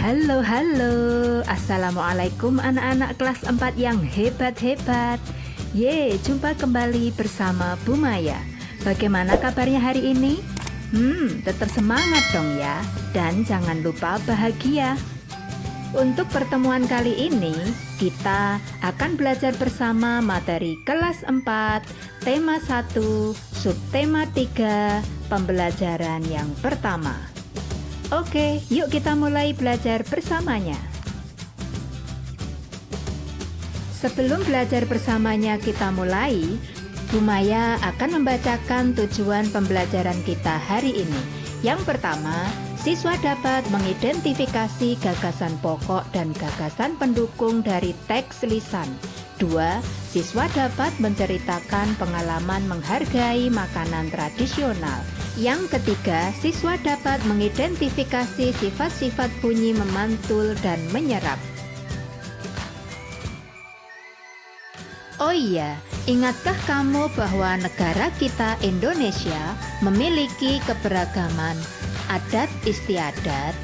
Halo, halo. Assalamualaikum anak-anak kelas 4 yang hebat-hebat. Jumpa kembali bersama Bu Maya. Bagaimana kabarnya hari ini? Tetap semangat dong ya. Dan jangan lupa bahagia. Untuk pertemuan kali ini, kita akan belajar bersama materi kelas 4, tema 1, subtema 3, pembelajaran yang pertama. Oke, yuk kita mulai belajar bersamanya. Sebelum belajar bersamanya kita mulai, Bu Maya akan membacakan tujuan pembelajaran kita hari ini. Yang pertama, siswa dapat mengidentifikasi gagasan pokok dan gagasan pendukung dari teks lisan. 2. Siswa dapat menceritakan pengalaman menghargai makanan tradisional. Yang ketiga, siswa dapat mengidentifikasi sifat-sifat bunyi memantul dan menyerap. Oh iya, ingatkah kamu bahwa negara kita Indonesia memiliki keberagaman adat istiadat,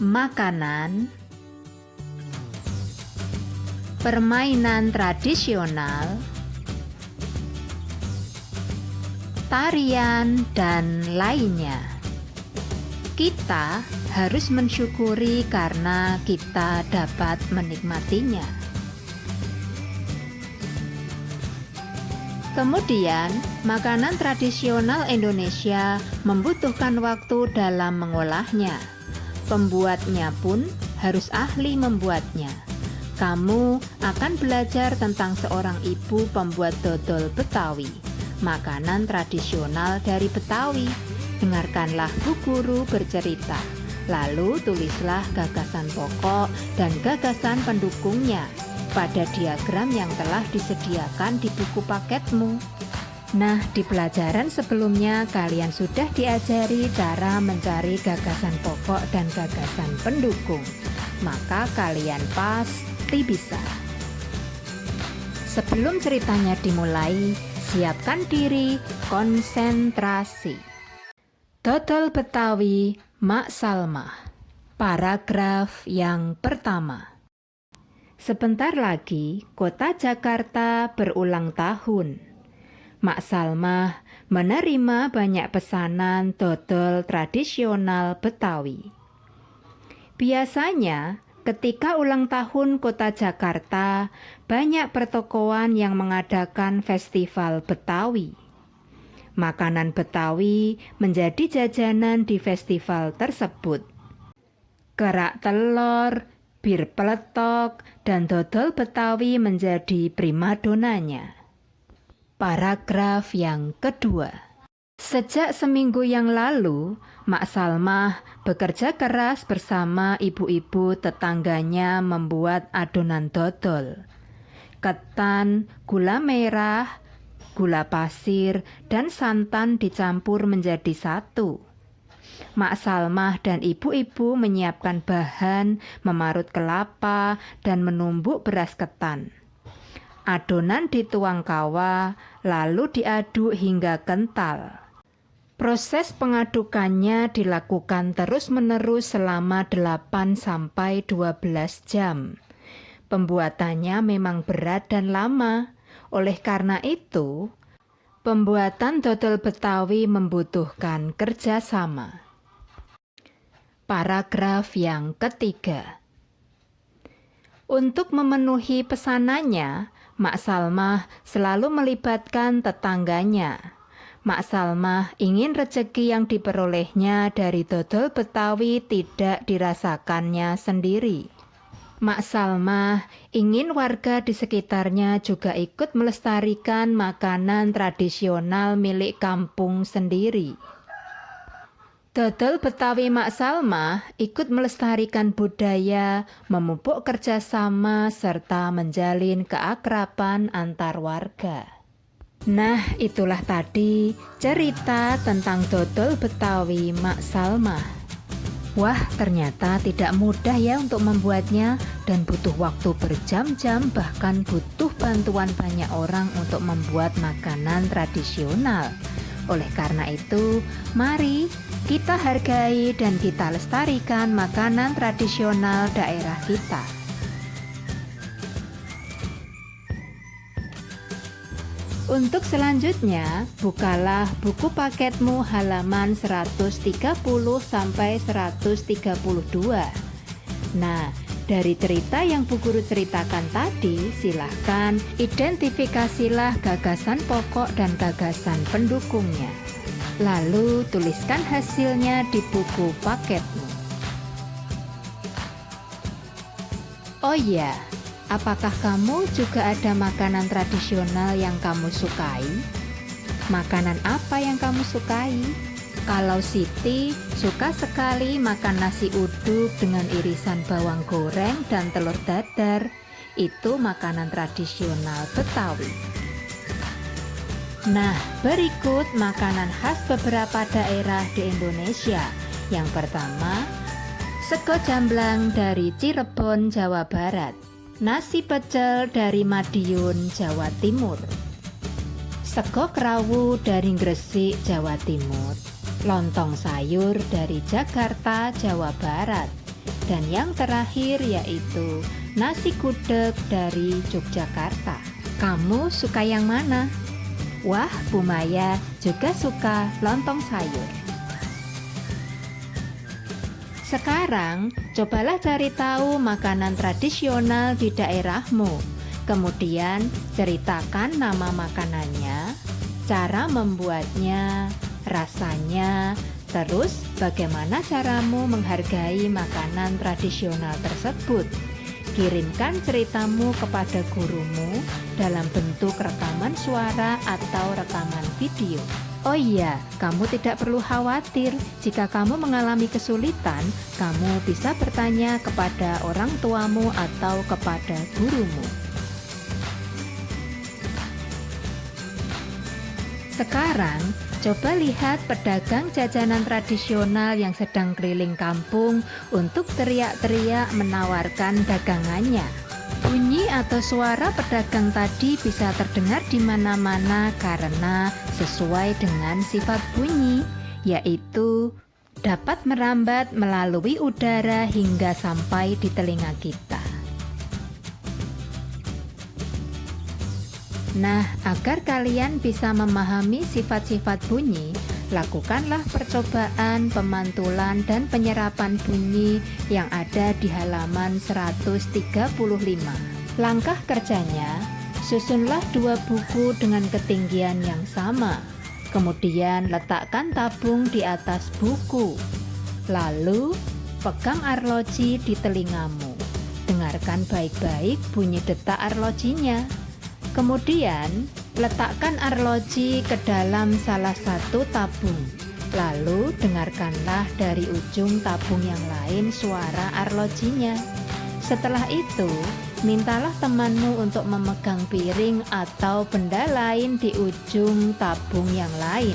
makanan, permainan tradisional, tarian, dan lainnya. Kita harus mensyukuri karena kita dapat menikmatinya. Kemudian, makanan tradisional Indonesia membutuhkan waktu dalam mengolahnya. Pembuatnya pun harus ahli membuatnya. Kamu akan belajar tentang seorang ibu pembuat dodol Betawi, makanan tradisional dari Betawi. Dengarkanlah Bu Guru bercerita, lalu tulislah gagasan pokok dan gagasan pendukungnya pada diagram yang telah disediakan di buku paketmu. Nah, di pelajaran sebelumnya kalian sudah diajari cara mencari gagasan pokok dan gagasan pendukung, maka kalian pasti bisa. Sebelum ceritanya dimulai, siapkan diri, konsentrasi. Dodol Betawi Mak Salmah. Paragraf yang pertama. Sebentar lagi kota Jakarta berulang tahun. Mak Salmah menerima banyak pesanan dodol tradisional Betawi. Biasanya ketika ulang tahun kota Jakarta, banyak pertokoan yang mengadakan festival Betawi. Makanan Betawi menjadi jajanan di festival tersebut. Kerak telur, bir peletok, dan dodol Betawi menjadi primadonanya. Paragraf yang kedua. Sejak seminggu yang lalu, Mak Salmah bekerja keras bersama ibu-ibu tetangganya membuat adonan dodol. Ketan, gula merah, gula pasir, dan santan dicampur menjadi satu. Mak Salmah dan ibu-ibu menyiapkan bahan, memarut kelapa, dan menumbuk beras ketan. Adonan dituang kawa, lalu diaduk hingga kental. Proses pengadukannya dilakukan terus-menerus selama 8-12 jam. Pembuatannya memang berat dan lama. Oleh karena itu, pembuatan dodol Betawi membutuhkan kerjasama. Paragraf yang ketiga. Untuk memenuhi pesanannya, Mak Salmah selalu melibatkan tetangganya. Mak Salmah ingin rezeki yang diperolehnya dari dodol Betawi tidak dirasakannya sendiri. Mak Salmah ingin warga di sekitarnya juga ikut melestarikan makanan tradisional milik kampung sendiri. Dodol Betawi Mak Salmah ikut melestarikan budaya, memupuk kerjasama, serta menjalin keakraban antar warga. Nah, itulah tadi cerita tentang dodol Betawi Mak Salmah. Wah, ternyata tidak mudah ya untuk membuatnya dan butuh waktu berjam-jam, bahkan butuh bantuan banyak orang untuk membuat makanan tradisional. Oleh karena itu, mari kita hargai dan kita lestarikan makanan tradisional daerah kita. Untuk selanjutnya, bukalah buku paketmu halaman 130 sampai 132. Nah, dari cerita yang Bu Guru ceritakan tadi, silahkan identifikasilah gagasan pokok dan gagasan pendukungnya. Lalu tuliskan hasilnya di buku paketmu. Oh iya, apakah kamu juga ada makanan tradisional yang kamu sukai? Makanan apa yang kamu sukai? Kalau Siti suka sekali makan nasi uduk dengan irisan bawang goreng dan telur dadar. Itu makanan tradisional Betawi. Nah, berikut makanan khas beberapa daerah di Indonesia. Yang pertama, sego jamblang dari Cirebon, Jawa Barat. Nasi pecel dari Madiun, Jawa Timur. Sego kerawu dari Gresik, Jawa Timur. Lontong sayur dari Jakarta, Jawa Barat. Dan yang terakhir yaitu nasi gudeg dari Yogyakarta. Kamu suka yang mana? Wah, Bu Maya juga suka lontong sayur. Sekarang, cobalah cari tahu makanan tradisional di daerahmu. Kemudian, ceritakan nama makanannya, cara membuatnya, rasanya, terus bagaimana caramu menghargai makanan tradisional tersebut. Kirimkan ceritamu kepada gurumu dalam bentuk rekaman suara atau rekaman video. Oh iya, kamu tidak perlu khawatir. Jika kamu mengalami kesulitan, kamu bisa bertanya kepada orang tuamu atau kepada gurumu. Sekarang, coba lihat pedagang jajanan tradisional yang sedang keliling kampung untuk teriak-teriak menawarkan dagangannya. Bunyi atau suara pedagang tadi bisa terdengar di mana-mana karena sesuai dengan sifat bunyi, yaitu dapat merambat melalui udara hingga sampai di telinga kita. Nah, agar kalian bisa memahami sifat-sifat bunyi, lakukanlah percobaan pemantulan dan penyerapan bunyi yang ada di halaman 135. Langkah kerjanya, susunlah 2 buku dengan ketinggian yang sama. Kemudian letakkan tabung di atas buku. Lalu, pegang arloji di telingamu. Dengarkan baik-baik bunyi detak arlojinya. Kemudian, letakkan arloji ke dalam salah satu tabung. Lalu, dengarkanlah dari ujung tabung yang lain suara arlojinya. Setelah itu, mintalah temanmu untuk memegang piring atau benda lain di ujung tabung yang lain.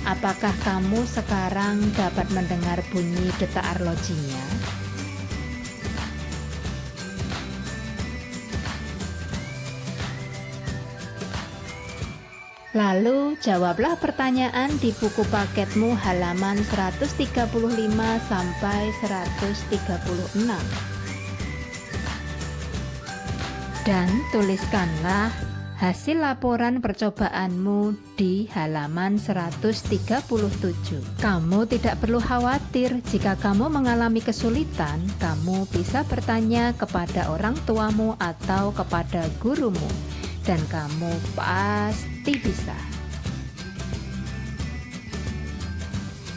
Apakah kamu sekarang dapat mendengar bunyi detak arlojinya? Lalu jawablah pertanyaan di buku paketmu halaman 135 sampai 136. Dan tuliskanlah hasil laporan percobaanmu di halaman 137. Kamu tidak perlu khawatir jika kamu mengalami kesulitan, kamu bisa bertanya kepada orang tuamu atau kepada gurumu. Dan kamu pasti bisa.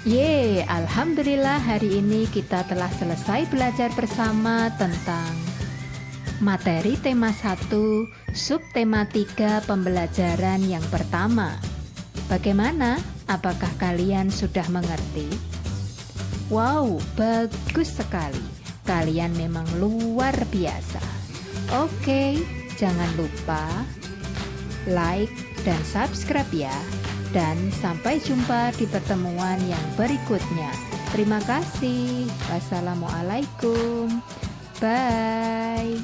Yeay, alhamdulillah hari ini kita telah selesai belajar bersama tentang materi tema 1, subtema 3 pembelajaran yang pertama. Bagaimana? Apakah kalian sudah mengerti? Wow, bagus sekali. Kalian memang luar biasa. Oke, jangan lupa like dan subscribe ya. Dan sampai jumpa di pertemuan yang berikutnya. Terima kasih. Wassalamualaikum. Bye.